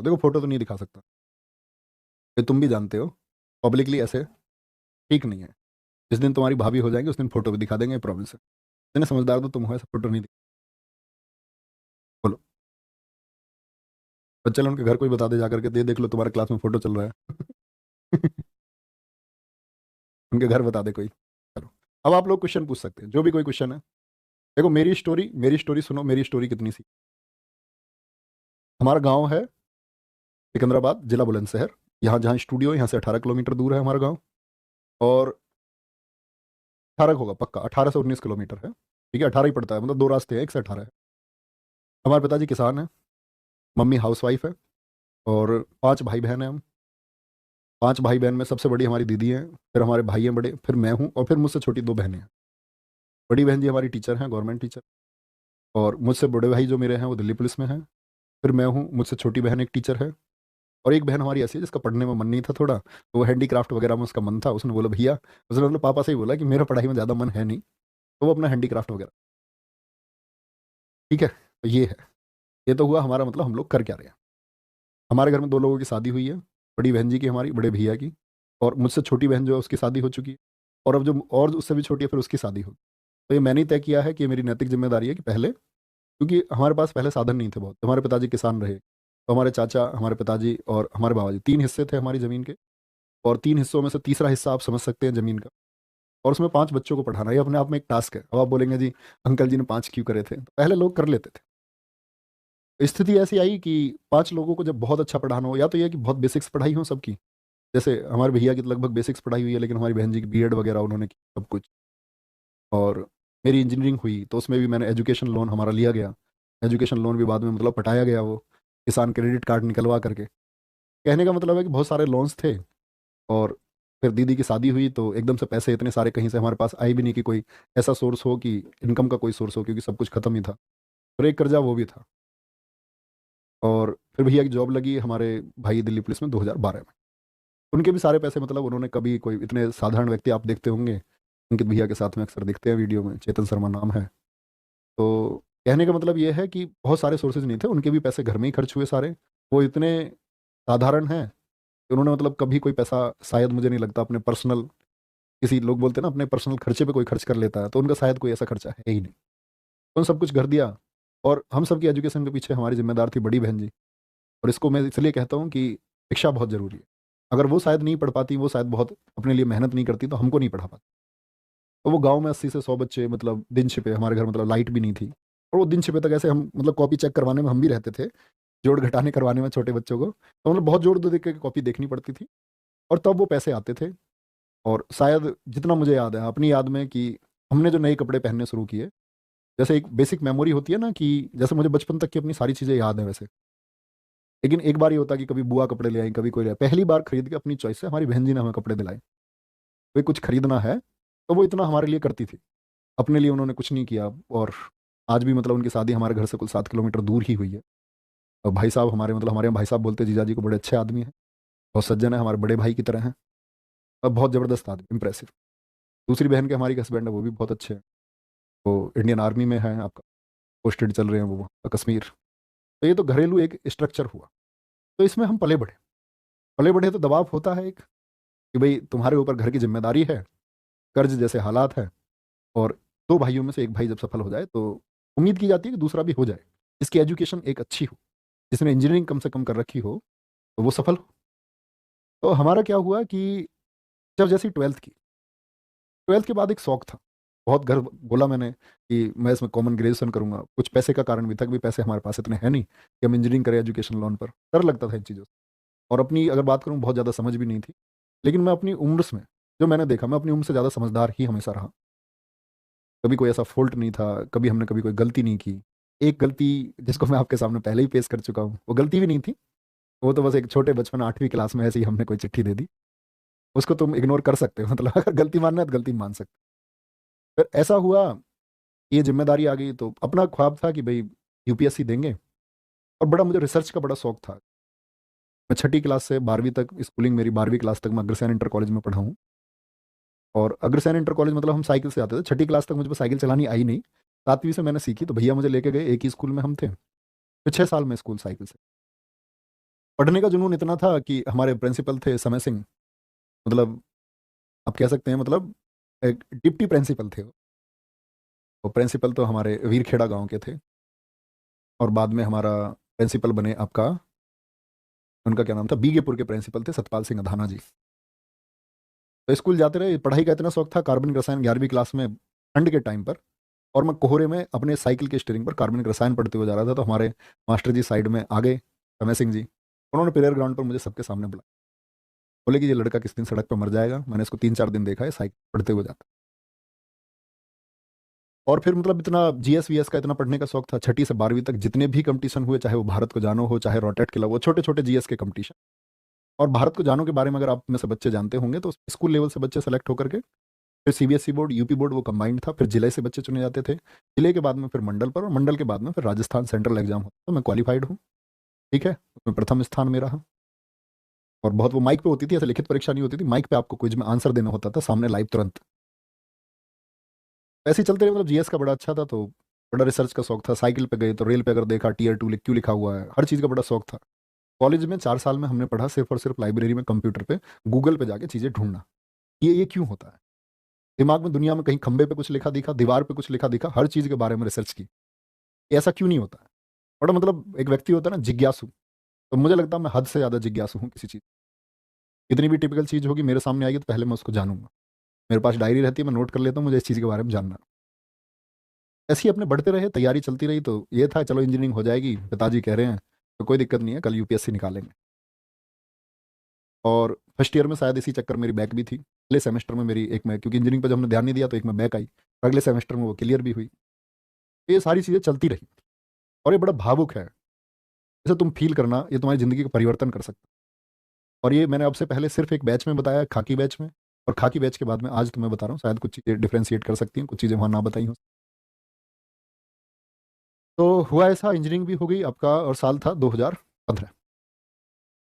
देखो फोटो तो नहीं दिखा सकता, ये तुम भी जानते हो, पब्लिकली ऐसे ठीक नहीं है। जिस दिन तुम्हारी भाभी हो जाएंगे उस दिन फोटो भी दिखा देंगे, प्रॉब्लम है। इतने समझदार तो तुम हो, ऐसा फोटो नहीं दिखा। बोलो, बच्चे लोग उनके घर कोई बता दे जाकर के, दे देख लो तुम्हारे क्लास में फोटो चल रहा है। उनके घर बता दे कोई। चलो, अब आप लोग क्वेश्चन पूछ सकते हैं, जो भी कोई क्वेश्चन है। देखो मेरी स्टोरी सुनो, मेरी स्टोरी कितनी सी। हमारा गांव है सिकंदराबाद, जिला बुलंदशहर। यहाँ जहाँ स्टूडियो है, यहाँ से 18 किलोमीटर दूर है हमारा गांव। और 18 होगा पक्का, 18 से 19 किलोमीटर है। ठीक है, 18 ही पड़ता है, मतलब दो रास्ते हैं, एक से 18 है। हमारे पिताजी किसान हैं, मम्मी हाउसवाइफ है, और 5 भाई बहन हैं हम। 5 भाई बहन में सबसे बड़ी हमारी दीदी हैं, फिर हमारे भाई हैं बड़े, फिर मैं हूँ, और फिर मुझसे छोटी 2 बहनें हैं। बड़ी बहन जी हमारी टीचर हैं, गवर्नमेंट टीचर। और मुझसे बड़े भाई जो मेरे हैं वो दिल्ली पुलिस में हैं। फिर मैं हूँ, मुझसे छोटी बहन एक टीचर है। और एक बहन हमारी ऐसी है जिसका पढ़ने में मन नहीं था थोड़ा, तो वो हैंडीक्राफ्ट वगैरह में उसका मन था। उसने बोला भैया, उसने मतलब पापा से ही बोला कि मेरा पढ़ाई में ज़्यादा मन है नहीं, तो वो अपना हैंडीक्राफ्ट वगैरह। ठीक है, तो ये है। ये तो हुआ हमारा, मतलब हम लोग कर क्या रहे हैं। हमारे घर में 2 लोगों की शादी हुई है, बड़ी बहन जी की, हमारी बड़े भैया की। और मुझसे छोटी बहन जो है उसकी शादी हो चुकी है। और अब जो और उससे भी छोटी है फिर उसकी शादी होगी। तो ये मैंने ही तय किया है कि ये मेरी नैतिक जिम्मेदारी है कि पहले, क्योंकि हमारे पास पहले साधन नहीं थे बहुत, हमारे पिताजी किसान रहे, तो हमारे चाचा, हमारे पिताजी और हमारे बाबा जी, 3 हिस्से थे हमारी ज़मीन के। और 3 हिस्सों में से तीसरा हिस्सा आप समझ सकते हैं ज़मीन का। और उसमें 5 बच्चों को पढ़ाना, ये अपने आप में एक टास्क है। अब आप बोलेंगे जी अंकल जी ने 5 क्यों करे थे, तो पहले लोग कर लेते थे। तो स्थिति ऐसी आई कि 5 लोगों को जब बहुत अच्छा पढ़ाना हो, या तो ये कि बहुत बेसिक्स पढ़ाई हो सबकी। जैसे हमारे भैया की तो लगभग बेसिक्स पढ़ाई हुई है, लेकिन हमारी बहन जी की बीएड वगैरह उन्होंने की सब कुछ। और मेरी इंजीनियरिंग हुई तो उसमें भी मैंने एजुकेशन लोन हमारा लिया गया। एजुकेशन लोन भी बाद में मतलब पटाया गया, वो किसान क्रेडिट कार्ड निकलवा करके। कहने का मतलब है कि बहुत सारे लोन्स थे। और फिर दीदी की शादी हुई तो एकदम से पैसे इतने सारे कहीं से हमारे पास आए भी नहीं कि कोई ऐसा सोर्स हो कि इनकम का कोई सोर्स हो, क्योंकि सब कुछ खत्म ही था। और एक कर्जा वो भी था। और फिर भैया की जॉब लगी हमारे भाई दिल्ली पुलिस में 2012 में। उनके भी सारे पैसे, मतलब उन्होंने कभी कोई, इतने साधारण व्यक्ति आप देखते होंगे, अंकित भैया के साथ में अक्सर दिखते हैं वीडियो में, चेतन शर्मा नाम है। तो कहने का मतलब ये है कि बहुत सारे सोर्सेज नहीं थे, उनके भी पैसे घर में ही खर्च हुए सारे। वो इतने साधारण हैं कि उन्होंने मतलब कभी कोई पैसा, शायद मुझे नहीं लगता अपने पर्सनल, किसी लोग बोलते हैं ना अपने पर्सनल खर्चे पे कोई खर्च कर लेता है, तो उनका शायद कोई ऐसा खर्चा है ही नहीं। तो उन सब कुछ कर दिया। और हम सब की एजुकेशन के पीछे हमारी जिम्मेदार थी बड़ी बहन जी। और इसको मैं इसलिए कहता हूँ कि शिक्षा बहुत ज़रूरी है। अगर वो शायद नहीं पढ़ पाती, वो शायद बहुत अपने लिए मेहनत नहीं करती, तो हमको नहीं पढ़ा पाती। तो वो गांव में 80 से 100 बच्चे, मतलब दिन छिपे, हमारे घर मतलब लाइट भी नहीं थी। और वो दिन छिपे तक ऐसे हम, मतलब कॉपी चेक करवाने में हम भी रहते थे, जोड़ घटाने करवाने में छोटे बच्चों को, तो मतलब बहुत जोड़ दो देख के कॉपी देखनी पड़ती थी। और तब वो पैसे आते थे। और शायद जितना मुझे याद है अपनी याद में, कि हमने जो नए कपड़े पहनने शुरू किए, जैसे एक बेसिक मेमोरी होती है ना, कि जैसे मुझे बचपन तक की अपनी सारी चीज़ें याद है वैसे। लेकिन एक बार ये होता कि कभी बुआ कपड़े ले आई, कभी कोई ले आई। पहली बार खरीद के अपनी चॉइस से हमारी बहन जी ने हमें कपड़े दिलाए। कोई कुछ खरीदना है तो वो इतना हमारे लिए करती थी, अपने लिए उन्होंने कुछ नहीं किया। और आज भी मतलब उनकी शादी हमारे घर से कुल 7 किलोमीटर दूर ही हुई है। और भाई साहब हमारे, मतलब हमारे यहाँ भाई साहब बोलते हैं जीजा जी को, बड़े अच्छे आदमी हैं, बहुत सज्जन है, हमारे बड़े भाई की तरह हैं। और बहुत ज़बरदस्त आदमी, इंप्रेसिव। दूसरी बहन के हमारी हस्बैंड है, वो भी बहुत अच्छे हैं। वो इंडियन आर्मी में है, आपका पोस्टेड चल रहे हैं वो वहाँ कश्मीर। तो ये तो घरेलू एक स्ट्रक्चर हुआ। तो इसमें हम पले बढ़े। पले बढ़े तो दबाव होता है एक, कि भाई तुम्हारे ऊपर घर की जिम्मेदारी है, कर्ज जैसे हालात है। और 2 भाइयों में से एक भाई जब सफल हो जाए तो उम्मीद की जाती है कि दूसरा भी हो जाए, इसकी एजुकेशन एक अच्छी हो, जिसने इंजीनियरिंग कम से कम कर रखी हो, तो वो सफल हो। तो हमारा क्या हुआ कि जब जैसी 12th की, 12th के बाद एक शौक था, बहुत घर बोला मैंने कि मैं इसमें कॉमन ग्रेजुएशन करूंगा। कुछ पैसे का कारण भी था कि भाई पैसे हमारे पास इतने हैं नहीं कि हम इंजीनियरिंग करें एजुकेशन लोन पर। डर लगता था इन चीज़ों से। और अपनी अगर बात करूँ, बहुत ज़्यादा समझ भी नहीं थी। लेकिन मैं अपनी उम्र में, जो मैंने देखा, मैं अपनी उम्र से ज़्यादा समझदार ही हमेशा रहा। कभी कोई ऐसा फॉल्ट नहीं था, कभी हमने कभी कोई गलती नहीं की। एक गलती जिसको मैं आपके सामने पहले ही पेश कर चुका हूँ, वो गलती भी नहीं थी। वो तो बस एक छोटे बचपन 8वीं क्लास में ऐसे ही हमने कोई चिट्ठी दे दी। उसको तुम इग्नोर कर सकते हो, मतलब अगर गलती मानना है तो गलती मान सकते हो। फिर ऐसा हुआ, ये जिम्मेदारी आ गई, तो अपना ख्वाब था कि भाई यूपीएससी देंगे। और बड़ा मुझे रिसर्च का बड़ा शौक था। मैं 6ठी क्लास से 12वीं तक स्कूलिंग, मेरी 12वीं क्लास तक मैं अग्रसेन इंटर कॉलेज में पढ़ा हूँ। और अग्रसेन इंटर कॉलेज मतलब हम साइकिल से आते थे। 6ठी क्लास तक मुझे साइकिल चलानी आई नहीं। 7वीं से मैंने सीखी, तो भैया मुझे लेके गए, एक ही स्कूल में हम थे, फिर 6 साल में स्कूल साइकिल से। पढ़ने का जुनून इतना था कि हमारे प्रिंसिपल थे समय सिंह, मतलब आप कह सकते हैं मतलब एक डिप्टी प्रिंसिपल थे वो प्रिंसिपल तो हमारे वीरखेड़ा गांव के थे, और बाद में हमारा प्रिंसिपल बने आपका, उनका क्या नाम था, बीगेपुर के प्रिंसिपल थे सतपाल सिंह अधाना जी। तो स्कूल जाते रहे, पढ़ाई का इतना शौक था, कार्बनिक रसायन 11वीं क्लास में ठंड के टाइम पर, और मैं कोहरे में अपने साइकिल के स्टीयरिंग पर कार्बनिक रसायन पढ़ते हुए जा रहा था, तो हमारे मास्टर जी साइड में आ गए, समय सिंह जी, उन्होंने प्रेयर ग्राउंड पर मुझे सबके सामने बुलाया, बोले कि ये लड़का किस दिन सड़क पर मर जाएगा। मैंने इसको 3-4 दिन देखा है साइकिल पढ़ते हुए जाता। और फिर मतलब इतना जीएस वीएस का इतना पढ़ने का शौक था, 6ठी से 12वीं तक जितने भी कंपटीशन हुए, चाहे वो भारत को जानो हो, चाहे रोटेट के वो छोटे छोटे जीएस के कंपटीशन। और भारत को जानो के बारे में अगर आप में से बच्चे जानते होंगे तो स्कूल लेवल से बच्चे सेलेक्ट होकर के फिर सीबीएसई बोर्ड, यूपी बोर्ड, वो कंबाइंड था, फिर जिले से बच्चे चुने जाते थे, जिले के बाद में फिर मंडल पर, और मंडल के बाद में फिर राजस्थान सेंट्रल एग्जाम होता। तो मैं क्वालिफाइड हूँ, ठीक है, उसमें प्रथम स्थान में रहा। और बहुत वो माइक पे होती थी, ऐसे लिखित परीक्षा नहीं होती थी, माइक पे आपको क्विज में आंसर देना होता था सामने लाइव तुरंत। ऐसे ही चलते रहे, मतलब जीएस का बड़ा अच्छा था, तो बड़ा रिसर्च का शौक था। साइकिल पे गए तो रेल पे अगर देखा टीयर 2 क्यों लिखा हुआ है, हर चीज़ का बड़ा शौक था। कॉलेज में 4 साल में हमने पढ़ा सिर्फ और सिर्फ लाइब्रेरी में कंप्यूटर पे गूगल पे जाके चीज़ें ढूंढना, ये क्यों होता है, दिमाग में दुनिया में कहीं खंबे पे कुछ लिखा दिखा, दीवार पे कुछ लिखा दिखा, हर चीज़ के बारे में रिसर्च की, ऐसा क्यों नहीं होता है। बड़ा मतलब एक व्यक्ति होता है ना जिज्ञासु, तो मुझे लगता है मैं हद से ज़्यादा जिज्ञासु हूँ किसी चीज़। इतनी भी टिपिकल चीज़ होगी मेरे सामने आएगी तो पहले मैं उसको जानूंगा, मेरे पास डायरी रहती है, मैं नोट कर लेता हूँ, मुझे इस चीज़ के बारे में जानना। ऐसे ही अपने बढ़ते रहे, तैयारी चलती रही, तो ये था चलो इंजीनियरिंग हो जाएगी, पिताजी कह रहे हैं तो कोई दिक्कत नहीं है, कल यूपीएससी निकालेंगे। और फर्स्ट ईयर में शायद इसी चक्कर मेरी बैक भी थी, अगले सेमेस्टर में मेरी एक में, क्योंकि इंजीनियरिंग पर जब हमने ध्यान नहीं दिया तो एक में बैक आई, और अगले सेमेस्टर में वो क्लियर भी हुई। ये सारी चीज़ें चलती रही, और ये बड़ा भावुक है, इसे तुम फील करना, ये तुम्हारी ज़िंदगी का परिवर्तन कर सकता है। और ये मैंने आपसे पहले सिर्फ एक बैच में बताया, खाकी बैच में, और खाकी बैच के बाद में आज तुम्हें बता रहा हूँ, शायद कुछ चीज़ें डिफ्रेंशिएट कर सकती हैं, कुछ चीज़ें वहाँ ना बताई हों। तो हुआ ऐसा, इंजीनियरिंग भी हो गई आपका, और साल था 2015।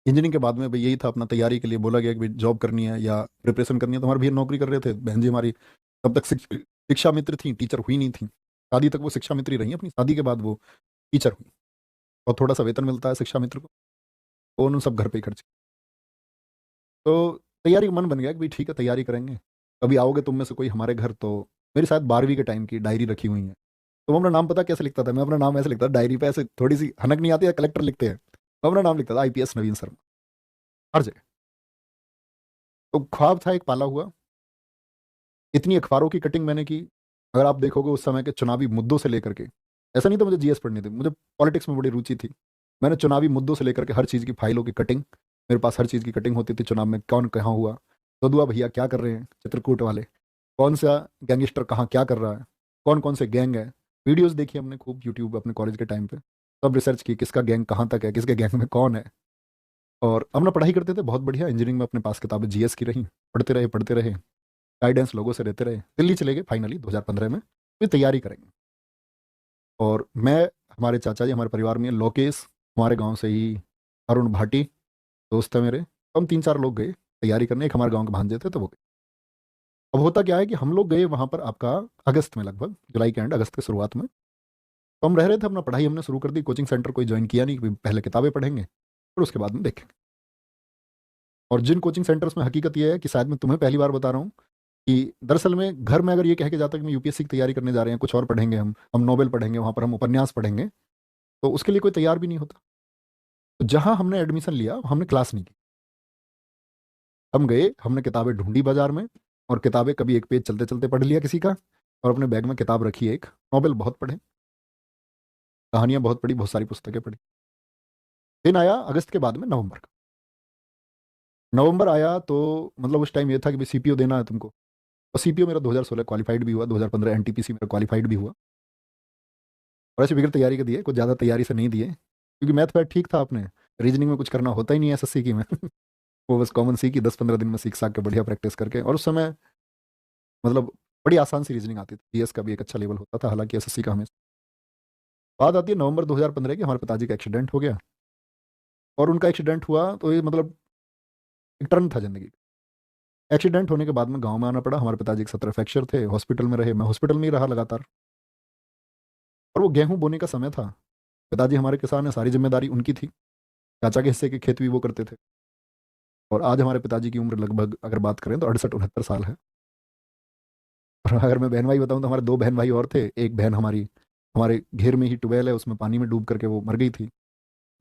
इंजीनियरिंग के बाद में भाई यही था, अपना तैयारी के लिए बोला गया कि भाई जॉब करनी है या प्रिपरेशन करनी है, तो हमारे भैया नौकरी कर रहे थे, बहन जी हमारी तब तक शिक्षा मित्र थी, टीचर हुई नहीं थी, शादी तक वो शिक्षा मित्र ही रही, अपनी शादी के बाद वो टीचर हुई, और थोड़ा सा वेतन मिलता है शिक्षा मित्र को, तो उन्होंने सब घर पे ही खर्च किया। तो तैयारी का मन बन गया कि भाई ठीक है तैयारी करेंगे, कभी आओगे तुम में से कोई हमारे घर, तो मेरी शायद 12वीं के टाइम की डायरी रखी हुई है। तो मैं अपना नाम पता कैसे लिखता था, मैं अपना नाम ऐसे लिखता था डायरी पे, ऐसे थोड़ी सी हनक नहीं आती है, कलेक्टर लिखते हैं, मैं अपना नाम लिखता था आईपीएस नवीन शर्मा, हर जगह। तो ख्वाब था एक पाला हुआ, इतनी अखबारों की कटिंग मैंने की, अगर आप देखोगे उस समय के चुनावी मुद्दों से लेकर के, ऐसा नहीं था मुझे जीएस पढ़नी थी, मुझे पॉलिटिक्स में बड़ी रुचि थी, मैंने चुनावी मुद्दों से लेकर के हर चीज़ की फाइलों की कटिंग, मेरे पास हर चीज़ की कटिंग होती थी, चुनाव में कौन कहाँ हुआ, सदुआ भैया क्या कर रहे हैं चित्रकूट वाले, कौन सा गैंगस्टर कहाँ क्या कर रहा है, कौन कौन से गैंग है, वीडियोज़ देखी हमने खूब यूट्यूब अपने कॉलेज के टाइम पे, सब रिसर्च की किसका गैंग कहाँ तक है, किसके गैंग में कौन है। और हम ना पढ़ाई करते थे बहुत बढ़िया, इंजीनियरिंग में अपने पास किताबें जीएस की रही, पढ़ते रहे, गाइडेंस लोगों से रहते रहे, दिल्ली चले गए फाइनली 2015 में, फिर तैयारी करेंगे। और मैं, हमारे चाचा जी, हमारे परिवार में लोकेश, हमारे गांव से ही अरुण भाटी दोस्त है मेरे, तो हम 3-4 लोग गए तैयारी करने, एक हमारे गांव के भांजे थे तो वो गए। अब होता क्या है कि हम लोग गए वहाँ पर आपका अगस्त में, लगभग जुलाई के एंड, अगस्त के शुरुआत में, तो हम रह रहे थे, अपना पढ़ाई हमने शुरू कर दी, कोचिंग सेंटर कोई ज्वाइन किया नहीं कि पहले किताबें पढ़ेंगे फिर उसके बाद में देखेंगे। और जिन कोचिंग सेंटर्स में हकीकत ये है कि शायद मैं तुम्हें पहली बार बता रहा हूँ कि दरअसल में घर में अगर ये कह के जाता कि मैं यूपीएससी की तैयारी करने जा रहे हैं, कुछ और पढ़ेंगे, हम नोबेल पढ़ेंगे, वहाँ पर हम उपन्यास पढ़ेंगे, तो उसके लिए कोई तैयार भी नहीं होता। तो जहाँ हमने एडमिशन लिया हमने क्लास नहीं की, हम गए, हमने किताबें ढूंढी बाजार में, और किताबें कभी एक पेज चलते चलते पढ़ लिया किसी का, और अपने बैग में किताब रखी एक, नोबेल बहुत पढ़े, कहानियाँ बहुत पढ़ी, बहुत सारी पुस्तकें पढ़ी। दिन आया अगस्त के बाद में नवंबर का, नवंबर आया तो मतलब उस टाइम ये था कि भाई सीपीओ देना है तुमको, और सीपीओ मेरा 2016 क्वालिफाइड भी हुआ, 2015 एनटीपीसी मेरा क्वालिफाइड भी हुआ, और ऐसे बिगड़ तैयारी के दिए, कुछ ज़्यादा तैयारी से नहीं दिए, क्योंकि मैथ वैथ ठीक था, अपने रीजनिंग में कुछ करना होता ही नहीं है एसएससी की में वो बस कॉमन सी की 10-15 दिन में सीख साख के बढ़िया प्रैक्टिस करके, और उस समय मतलब बड़ी आसान सी रीजनिंग आती थी, जीएस का भी एक अच्छा लेवल होता था, हालांकि एसएससी का हमें। बात आती है नवंबर 2015 की, हमारे पिताजी का एक्सीडेंट हो गया, और उनका एक्सीडेंट हुआ तो ये मतलब एक टर्न था जिंदगी। एक्सीडेंट होने के बाद में गांव में आना पड़ा, हमारे पिताजी के 17 फ्रैक्चर थे, हॉस्पिटल में रहे, मैं हॉस्पिटल में ही रहा लगातार, और वो गेहूं बोने का समय था, पिताजी हमारे किसान है, सारी जिम्मेदारी उनकी थी। चाचा के हिस्से के खेत भी वो करते थे। और आज हमारे पिताजी की उम्र लगभग अगर बात करें तो 68-69 साल है। और अगर मैं बहन भाई बताऊं तो हमारे दो बहन भाई और थे। एक बहन हमारी हमारे घेर में ही ट्यूबवेल है, उसमें पानी में डूब करके वो मर गई थी,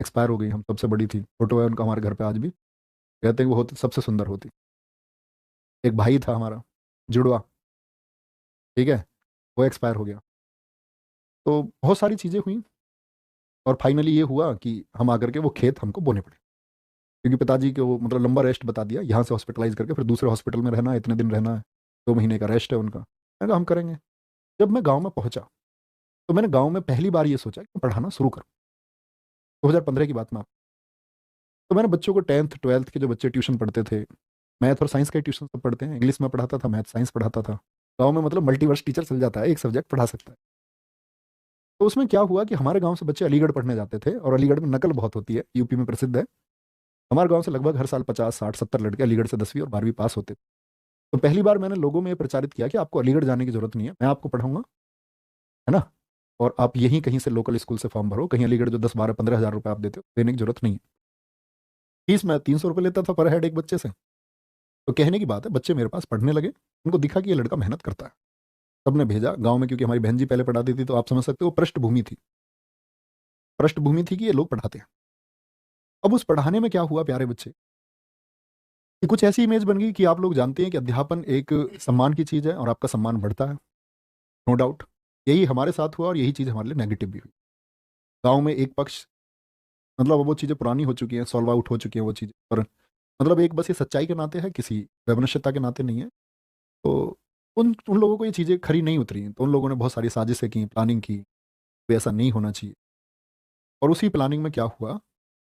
एक्सपायर हो गई। हम सबसे बड़ी थी, फोटो है उनका हमारे घर पे आज भी। कहते हैं वो होती सबसे सुंदर होती। एक भाई था हमारा जुड़वा, ठीक है, वो एक्सपायर हो गया। तो बहुत सारी चीज़ें हुई और फाइनली ये हुआ कि हम आकर के वो खेत हमको बोने पड़े, क्योंकि पिताजी को वो मतलब लंबा रेस्ट बता दिया, यहाँ से हॉस्पिटलाइज करके फिर दूसरे हॉस्पिटल में रहना है, इतने दिन रहना है, 2 महीने का रेस्ट है उनका। मैंने कहा हम करेंगे। जब मैं गाँव में पहुंचा तो मैंने गाँव में पहली बार ये सोचा कि मैं पढ़ाना शुरू करूँ। 2015 की बात में। तो मैंने बच्चों को 10th 12th के जो बच्चे ट्यूशन पढ़ते थे, मैथ और साइंस के ट्यूशन सब पढ़ते हैं, इंग्लिश में पढ़ाता था, मैथ साइंस पढ़ाता था। गाँव में मतलब मल्टीवर्स टीचर चल जाता है, एक सब्जेक्ट पढ़ा सकता है। तो उसमें क्या हुआ कि हमारे गांव से बच्चे अलीगढ़ पढ़ने जाते थे, और अलीगढ़ में नकल बहुत होती है, यूपी में प्रसिद्ध है। हमारे गांव से लगभग हर साल 50 60 70 लड़के अलीगढ़ से 10वीं और 12वीं पास होते थे। तो पहली बार मैंने लोगों में ये प्रचारित किया कि आपको अलीगढ़ जाने की जरूरत नहीं है, मैं आपको पढ़ाऊंगा, है ना। और आप यहीं कहीं से लोकल स्कूल से फॉर्म भरो, कहीं अलीगढ़ जो 10 12 15 हज़ार रुपये आप देते हो देने की जरूरत नहीं है। फीस मैं 300 रुपये लेता था पर हेड एक बच्चे से। तो कहने की बात है, बच्चे मेरे पास पढ़ने लगे, उनको दिखा कि ये लड़का मेहनत करता है। सबने भेजा गांव में, क्योंकि हमारी बहन जी पहले पढ़ाती थी, तो आप समझ सकते हो पृष्ठभूमि थी, पृष्ठभूमि थी कि ये लोग पढ़ाते हैं। अब उस पढ़ाने में क्या हुआ प्यारे बच्चे, कि कुछ ऐसी इमेज बन गई कि आप लोग जानते हैं कि अध्यापन एक सम्मान की चीज़ है और आपका सम्मान बढ़ता है, नो डाउट। यही हमारे साथ हुआ और यही चीज़ हमारे लिए नेगेटिव भी हुई। गांव में एक पक्ष, मतलब अब वो चीज़ें पुरानी हो चुकी हैं, सॉल्व आउट हो चुकी हैं वो चीज़ें, पर मतलब एक बस ये सच्चाई के नाते है, किसी वैमनस्यता के नाते नहीं है। तो उन उन लोगों को ये चीज़ें खरी नहीं उतरी, तो उन लोगों ने बहुत सारी साजिशें की, प्लानिंग की, तो ऐसा नहीं होना चाहिए। और उसी प्लानिंग में क्या हुआ,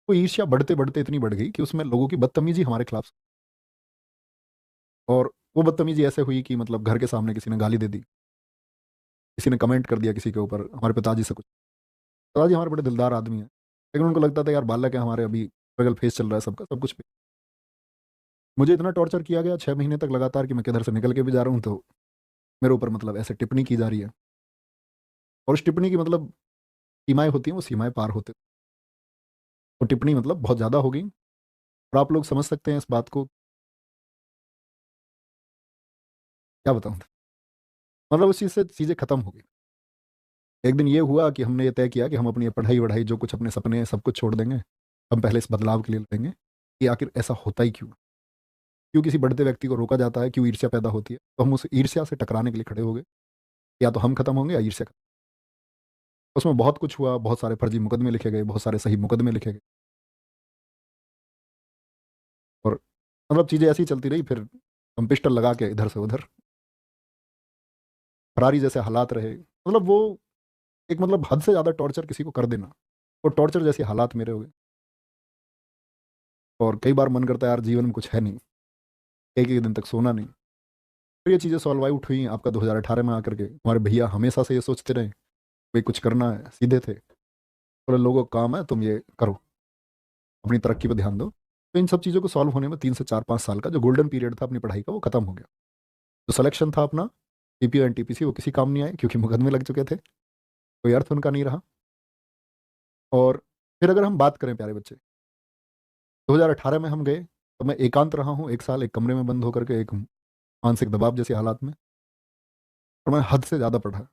वो ईर्ष्या बढ़ते बढ़ते इतनी बढ़ गई कि उसमें लोगों की बदतमीजी हमारे खिलाफ। और वो बदतमीजी ऐसे हुई कि मतलब घर के सामने किसी ने गाली दे दी, किसी ने कमेंट कर दिया किसी के ऊपर, हमारे पिताजी से कुछ। पिताजी हमारे बड़े दिलदार आदमी हैं, लेकिन उनको लगता था यार बालक है हमारे, अभी स्ट्रगल फेस चल रहा है सबका, सब कुछ। मुझे इतना टॉर्चर किया गया 6 महीने तक लगातार कि मैं किधर से निकल के भी जा रहा हूँ तो मेरे ऊपर मतलब ऐसे टिप्पणी की जा रही है। और उस टिप्पणी की मतलब सीमाएं होती हैं, वो सीमाएं पार होते, वो टिप्पणी मतलब बहुत ज़्यादा हो गई। और आप लोग समझ सकते हैं इस बात को, क्या बताऊँ। मतलब उस चीज़ से चीज़ें खत्म हो गई। एक दिन ये हुआ कि हमने ये तय किया कि हम अपनी पढ़ाई वढ़ाई जो कुछ अपने सपने हैं सब कुछ छोड़ देंगे। हम पहले इस बदलाव के लिए लड़ेंगे कि आखिर ऐसा होता ही क्यों, क्यों किसी बढ़ते व्यक्ति को रोका जाता है, क्यों ईर्ष्या पैदा होती है। तो हम उस ईर्ष्या से टकराने के लिए खड़े हो गए, या तो हम खत्म होंगे या ईर्ष्या खत्म। उसमें बहुत कुछ हुआ, बहुत सारे फर्जी मुकदमे लिखे गए, बहुत सारे सही मुकदमे लिखे गए। और मतलब चीज़ें ऐसी चलती रही, फिर हम पिस्टल लगा के इधर से उधर, फरारी जैसे हालात रहे। मतलब वो एक मतलब हद से ज़्यादा टॉर्चर किसी को कर देना, वो टॉर्चर जैसे हालात मेरे हो गए। और कई बार मन करता है यार जीवन में कुछ है नहीं, एक एक दिन तक सोना नहीं। फिर ये चीज़ें सॉल्व आउट हुई आपका 2018 में आकर के। हमारे भैया हमेशा से ये सोचते रहे, भाई कुछ करना है, सीधे थे, बोले लोगों का काम है तुम ये करो, अपनी तरक्की पर ध्यान दो। तो इन सब चीज़ों को सॉल्व होने में 3 से 4 5 साल का जो गोल्डन पीरियड था अपनी पढ़ाई का, वो खत्म हो गया। जो सिलेक्शन था अपना टीपीओ एनटीपीसी, वो किसी काम नहीं आए, क्योंकि मुकदमे लग चुके थे, कोई अर्थ उनका नहीं रहा। और फिर अगर हम बात करें प्यारे बच्चे, 2018 में हम गए, तो मैं एकांत रहा हूँ 1 साल, एक कमरे में बंद होकर के, एक मानसिक दबाव जैसे हालात में। और मैं हद से ज़्यादा पढ़ा।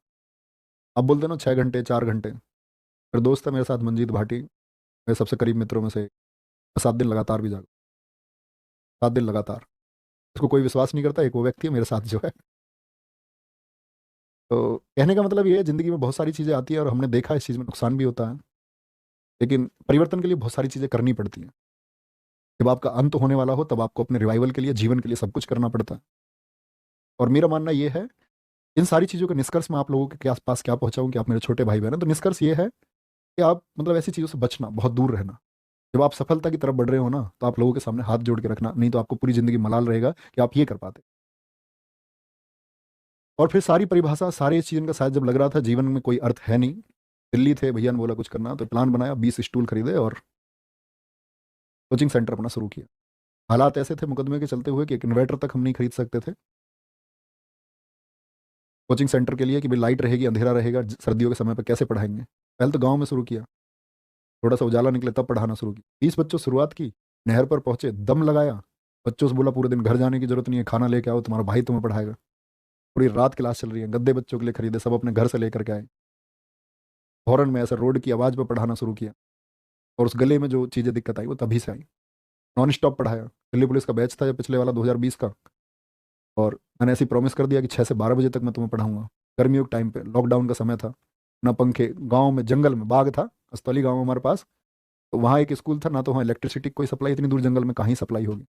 अब बोलते ना 6 घंटे 4 घंटे। फिर दोस्त है मेरे साथ मंजीत भाटी, मेरे सबसे करीब मित्रों में से, 7 दिन लगातार भी जागा, 7 दिन लगातार। उसको कोई विश्वास नहीं करता, एक वो व्यक्ति है मेरे साथ जो है। तो कहने का मतलब ये है, ज़िंदगी में बहुत सारी चीज़ें आती है और हमने देखा इस चीज़ में नुकसान भी होता है, लेकिन परिवर्तन के लिए बहुत सारी चीज़ें करनी पड़ती हैं। जब आपका अंत होने वाला हो तब आपको अपने रिवाइवल के लिए, जीवन के लिए सब कुछ करना पड़ता है। और मेरा मानना ये है, इन सारी चीज़ों के निष्कर्ष में आप लोगों के पास क्या पहुंचाऊं कि आप मेरे छोटे भाई बहन हैं, तो निष्कर्ष ये है कि आप मतलब ऐसी चीज़ों से बचना, बहुत दूर रहना। जब आप सफलता की तरफ बढ़ रहे हो ना, तो आप लोगों के सामने हाथ जोड़ के रखना, नहीं तो आपको पूरी ज़िंदगी मलाल रहेगा कि आप ये कर पाते। और फिर सारी परिभाषा, सारे इस चीज़ का शायद जब लग रहा था जीवन में कोई अर्थ है नहीं, दिल्ली थे भैया ने बोला कुछ करना, तो प्लान बनाया, 20 स्टूल खरीदे और कोचिंग सेंटर अपना शुरू किया। हालात ऐसे थे मुकदमे के चलते हुए कि एक इन्वर्टर तक हम नहीं खरीद सकते थे कोचिंग सेंटर के लिए, कि भाई लाइट रहेगी, अंधेरा रहेगा, सर्दियों के समय पर कैसे पढ़ाएंगे। पहले तो गांव में शुरू किया, थोड़ा सा उजाला निकले तब पढ़ाना शुरू किया। 20 बच्चों से शुरुआत की, नहर पर पहुंचे, दम लगाया, बच्चों से बोला पूरे दिन घर जाने की जरूरत नहीं है, खाना लेके आओ, तुम्हारा भाई तुम्हें पढ़ाएगा। पूरी रात क्लास चल रही है, गद्दे बच्चों के लिए खरीदे, सब अपने घर से लेकर के आए। हॉर्न में ऐसा रोड की आवाज़ पर पढ़ाना शुरू किया। और उस गले में जो चीज़ें दिक्कत आई वो तभी से आई। नॉन स्टॉप पढ़ाया। दिल्ली पुलिस का बैच था जब पिछले वाला 2020 का, और मैंने ऐसी प्रॉमिस कर दिया कि 6 से 12 बजे तक मैं तुम्हें पढ़ाऊंगा। गर्मियों के टाइम पे, लॉकडाउन का समय था, ना पंखे, गांव में जंगल में बाग था, अस्तौली गांव में हमारे पास, तो वहाँ एक स्कूल था, ना तो वहाँ इलेक्ट्रिसिटी कोई सप्लाई, इतनी दूर जंगल में कहीं सप्लाई होगी,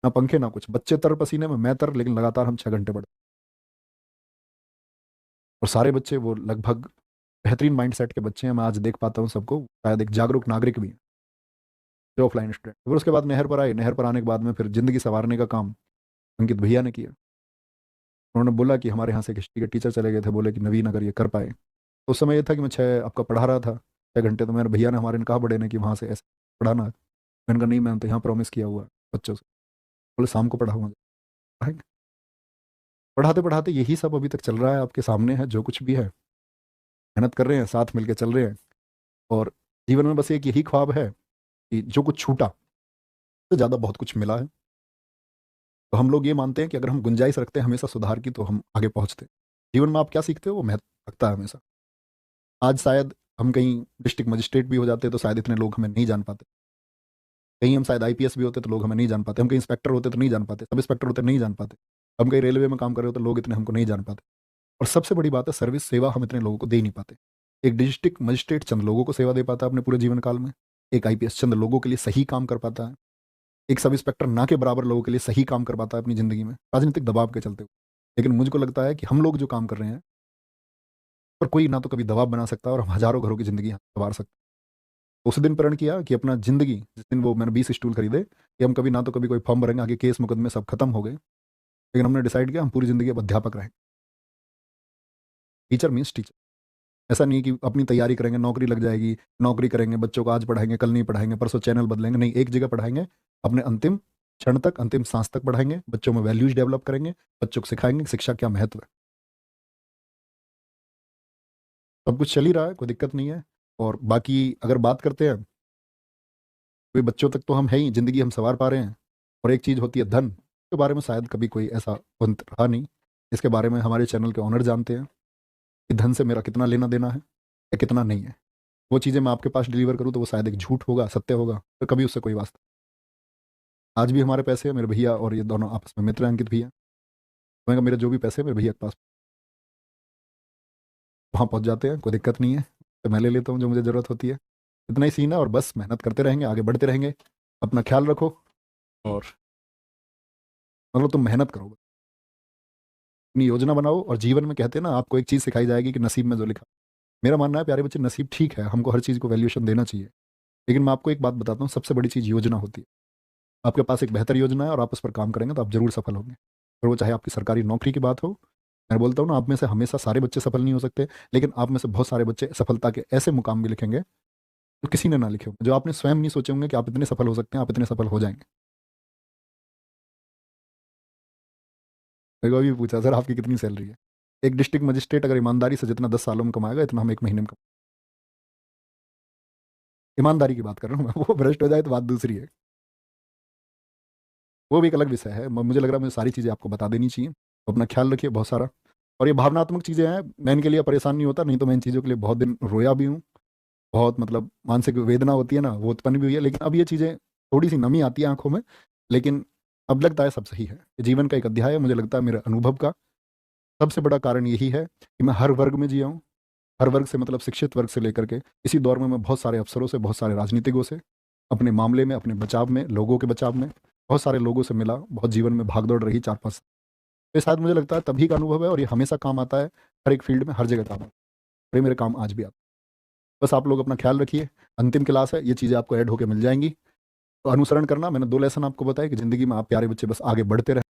ना पंखे ना कुछ, बच्चे तर पसीने में, मैं तर, लेकिन लगातार हम 6 घंटे पढ़े। और सारे बच्चे वो लगभग बेहतरीन माइंड सेट के बच्चे हैं, मैं आज देख पाता हूँ सबको, शायद एक जागरूक नागरिक भी हैं जो ऑफलाइन स्टूडेंट। फिर उसके बाद नहर पर आए, नहर पर आने के बाद में फिर जिंदगी संवारने का काम अंकित भैया ने किया। उन्होंने बोला कि हमारे यहाँ से एक हिस्ट्री के टीचर चले गए थे, बोले कि नवीन अगर ये कर पाए, तो उस समय ये था कि मैं 6 आपका पढ़ा रहा था, 6 घंटे, तो मेरे भैया ने हमारे ने कहा बड़े ने कि वहाँ से ऐसे पढ़ाना है। मैंने कहा नहीं, मैंने तो यहाँ प्रॉमिस किया हुआ है बच्चों से। बोले शाम को पढ़ाऊंगा। पढ़ाएंगे। पढ़ाते पढ़ाते यही सब अभी तक चल रहा है, आपके सामने है जो कुछ भी है, मेहनत कर रहे हैं, साथ मिलकर चल रहे हैं। और जीवन में बस एक यही ख्वाब है कि जो कुछ छूटा तो ज़्यादा बहुत कुछ मिला है। तो हम लोग ये मानते हैं कि अगर हम गुंजाइश रखते हैं हमेशा सुधार की, तो हम आगे पहुंचते हैं। जीवन में आप क्या सीखते हो वो महत्व रखता है हमेशा। आज शायद हम कहीं डिस्ट्रिक्ट मजिस्ट्रेट भी हो जाते तो शायद इतने लोग हमें नहीं जान पाते। कहीं हम शायद आईपीएस भी होते तो लोग हमें नहीं जान पाते। हम कहीं इंस्पेक्टर होते तो नहीं जान पाते, सब इंस्पेक्टर होते नहीं जान पाते। हम कहीं रेलवे में काम कर रहे होते, लोग इतने हमको नहीं जान पाते। और सबसे बड़ी बात है, सर्विस सेवा हम इतने लोगों को दे ही नहीं पाते। एक डिस्ट्रिक्ट मजिस्ट्रेट चंद लोगों को सेवा दे पाता है अपने पूरे जीवन काल में। एक आईपीएस चंद लोगों के लिए सही काम कर पाता है। एक सब इंस्पेक्टर ना के बराबर लोगों के लिए सही काम कर पाता है अपनी ज़िंदगी में, राजनीतिक दबाव के चलते हुए। लेकिन मुझको लगता है कि हम लोग जो काम कर रहे हैं, पर कोई ना तो कभी दबाव बना सकता है, और हम हज़ारों घरों की ज़िंदगी संवार सकते हैं। उस दिन प्रण किया कि अपना ज़िंदगी, जिस दिन वो मैंने 20 स्टूल खरीदे, कि हम कभी ना तो कभी कोई फॉर्म भरेंगे, आगे केस मुकदमे सब खत्म हो गए, लेकिन हमने डिसाइड किया हम पूरी ज़िंदगी अब अध्यापक रहेंगे। Teacher means teacher. ऐसा नहीं कि अपनी तैयारी करेंगे, नौकरी लग जाएगी, नौकरी करेंगे, बच्चों को आज पढ़ाएंगे, कल नहीं पढ़ाएंगे, परसों चैनल बदलेंगे, नहीं, एक जगह पढ़ाएंगे, अपने अंतिम क्षण तक, अंतिम सांस तक पढ़ाएंगे, बच्चों में वैल्यूज डेवलप करेंगे, बच्चों को सिखाएंगे कि शिक्षा क्या महत्व है। सब कुछ चल ही रहा है, कोई दिक्कत नहीं है। और बाकी अगर बात करते हैं, कोई बच्चों तक तो हम है ही, जिंदगी हम संवार पा रहे हैं। और एक चीज़ होती है धन, के बारे में शायद कभी कोई ऐसा पंथ रहा नहीं। इसके बारे में हमारे चैनल के ऑनर जानते हैं कि धन से मेरा कितना लेना देना है या कितना नहीं है। वो चीज़ें मैं आपके पास डिलीवर करूँ तो वो शायद एक झूठ होगा, सत्य होगा, तो कभी उससे कोई वास्ता। आज भी हमारे पैसे हैं, मेरे भैया और ये दोनों आपस में मित्र हैं, अंकित भैया। मैं कहा मेरे जो भी पैसे हैं मेरे भैया के पास, वहाँ पहुँच जाते हैं, कोई दिक्कत नहीं है, तो मैं ले लेता हूँ जो मुझे ज़रूरत होती है। इतना ही सीन है, और बस मेहनत करते रहेंगे, आगे बढ़ते रहेंगे। अपना ख्याल रखो, और मतलब तुम मेहनत करो, अपनी योजना बनाओ, और जीवन में कहते हैं ना, आपको एक चीज़ सिखाई जाएगी कि नसीब में जो लिखा। मेरा मानना है प्यारे बच्चे, नसीब ठीक है, हमको हर चीज़ को वैल्यूएशन देना चाहिए, लेकिन मैं आपको एक बात बताता हूँ, सबसे बड़ी चीज़ योजना होती है। आपके पास एक बेहतर योजना है और आप उस पर काम करेंगे तो आप जरूर सफल होंगे। फिर वो चाहे आपकी सरकारी नौकरी की बात हो। मैं बोलता हूँ ना, आप में से हमेशा सारे बच्चे सफल नहीं हो सकते, लेकिन आप में से बहुत सारे बच्चे सफलता के ऐसे मुकाम भी लिखेंगे जो किसी ने ना लिखे होंगे, जो आपने स्वयं नहीं सोचे होंगे कि आप इतने सफल हो सकते हैं, आप इतने सफल हो जाएंगे। मेरे को अभी पूछा, सर आपकी कितनी सैलरी है? एक डिस्ट्रिक्ट मजिस्ट्रेट अगर ईमानदारी से जितना 10 सालों में कमाएगा, इतना हम 1 महीने में ईमानदारी की बात कर रहा हूँ मैं। वो भ्रष्ट हो जाए तो बात दूसरी है, वो भी एक अलग विषय है। मुझे लग रहा है मुझे सारी चीज़ें आपको बता देनी चाहिए, तो अपना ख्याल रखिए बहुत सारा। और ये भावनात्मक चीज़ें हैं, मैं इनके लिए परेशान नहीं होता, नहीं तो मैं इन चीज़ों के लिए बहुत दिन रोया भी हूँ। बहुत मतलब मानसिक वेदना होती है ना, वो उत्पन्न भी हुई है, लेकिन अब ये चीज़ें, थोड़ी सी नमी आती है आंखों में, लेकिन अब लगता है सब सही है। ये जीवन का एक अध्याय है, मुझे लगता है मेरे अनुभव का सबसे बड़ा कारण यही है कि मैं हर वर्ग में जिया हूँ। हर वर्ग से मतलब शिक्षित वर्ग से लेकर के इसी दौर में मैं बहुत सारे अफसरों से, बहुत सारे राजनीतिकों से, अपने मामले में, अपने बचाव में, लोगों के बचाव में बहुत सारे लोगों से मिला। बहुत जीवन में भागदौड़ रही 4-5 साल। तो ये शायद मुझे लगता है तभी का अनुभव है, और ये हमेशा काम आता है, हर एक फील्ड में, हर जगह काम आता है, और ये मेरे काम आज भी आता है। बस आप लोग अपना ख्याल रखिए। अंतिम क्लास है, ये चीज़ें आपको ऐड होकर मिल जाएंगी, तो अनुसरण करना। मैंने 2 लेसन आपको बताया कि ज़िंदगी में आप प्यारे बच्चे बस आगे बढ़ते रहें।